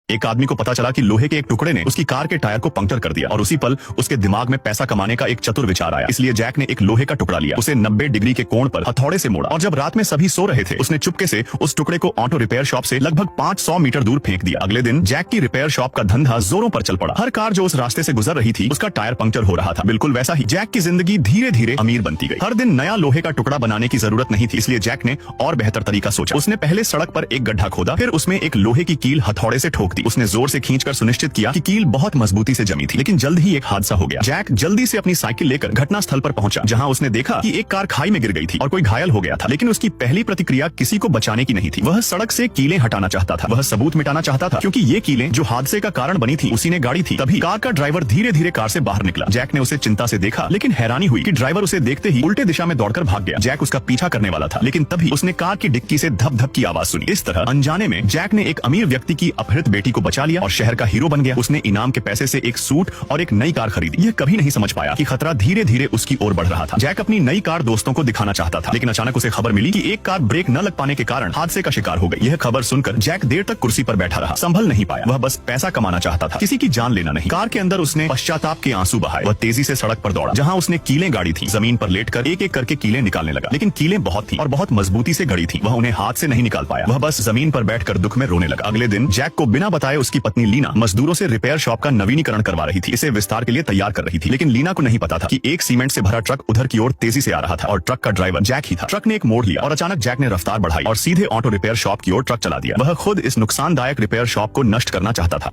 एक आदमी को पता चला कि लोहे के एक टुकड़े ने उसकी कार के टायर को पंक्चर कर दिया और उसी पल उसके दिमाग में पैसा कमाने का एक चतुर विचार आया। इसलिए जैक ने एक लोहे का टुकड़ा लिया, उसे 90 डिग्री के कोण पर हथौड़े से मोड़ा और जब रात में सभी सो रहे थे उसने चुपके से उस टुकड़े को ऑटो रिपेयर शॉप से लगभग 500 मीटर दूर फेंक दिया। अगले दिन जैक की रिपेयर शॉप का धंधा जोरों पर चल पड़ा। हर कार जो उस रास्ते से गुजर रही थी उसका टायर पंक्चर हो रहा था। बिल्कुल वैसा ही जैक की जिंदगी धीरे धीरे अमीर बनती गई। हर दिन नया लोहे का टुकड़ा बनाने की जरूरत नहीं थी, इसलिए जैक ने और बेहतर तरीका सोचा। उसने पहले सड़क पर एक गड्ढा खोदा, फिर उसमें एक लोहे की कील हथौड़े से ठोक दी। उसने जोर से खींचकर सुनिश्चित किया कि कील बहुत मजबूती से जमी थी, लेकिन जल्द ही एक हादसा हो गया। जैक जल्दी से अपनी साइकिल लेकर घटना स्थल पर पहुंचा, जहां उसने देखा कि एक कार खाई में गिर गई थी और कोई घायल हो गया था। लेकिन उसकी पहली प्रतिक्रिया किसी को बचाने की नहीं थी। वह सड़क से कीलें हटाना चाहता था। वह सबूत मिटाना चाहता था, क्योंकि ये कीलें जो हादसे का कारण बनी थी उसी ने गाड़ी थी। तभी कार का ड्राइवर धीरे धीरे कार से बाहर निकला। जैक ने उसे चिंता से देखा, लेकिन हैरानी हुई कि ड्राइवर उसे देखते ही उल्टे दिशा में दौड़कर भाग गया। जैक उसका पीछा करने वाला था, लेकिन तभी उसने कार की डिक्की से धप धप की आवाज सुनी। इस तरह अनजाने में जैक ने एक अमीर व्यक्ति की अपहृत बेटी को बचा लिया और शहर का हीरो बन गया। उसने इनाम के पैसे से एक सूट और एक नई कार खरीदी। यह कभी नहीं समझ पाया कि खतरा धीरे धीरे उसकी ओर बढ़ रहा था। जैक अपनी नई कार दोस्तों को दिखाना चाहता था, लेकिन अचानक उसे खबर मिली कि एक कार ब्रेक न लग पाने के कारण हादसे का शिकार हो गई। यह खबर सुनकर जैक देर तक कुर्सी पर बैठा रहा, संभल नहीं पाया। वह बस पैसा कमाना चाहता था, किसी की जान लेना नहीं। कार के अंदर उसने पश्चाताप के आंसू बहाए। वह तेजी से सड़क पर दौड़ा, जहां उसने कीलें गाड़ी थी। जमीन पर लेटकर एक एक करके कीलें निकालने लगा, लेकिन कीलें बहुत थी और बहुत मजबूती से गड़ी थी। वह उन्हें हाथ से नहीं निकाल पाया। वह बस जमीन पर बैठकर दुख में रोने लगा। अगले दिन जैक को बिना बताए उसकी पत्नी लीना मजदूरों से रिपेयर शॉप का नवीनीकरण करवा रही थी। इसे विस्तार के लिए तैयार कर रही थी, लेकिन लीना को नहीं पता था कि एक सीमेंट से भरा ट्रक उधर की ओर तेजी से आ रहा था और ट्रक का ड्राइवर जैक ही था। ट्रक ने एक मोड़ लिया और अचानक जैक ने रफ्तार बढ़ाई और सीधे ऑटो रिपेयर शॉप की ओर ट्रक चला दिया। वह खुद इस नुकसानदायक रिपेयर शॉप को नष्ट करना चाहता था।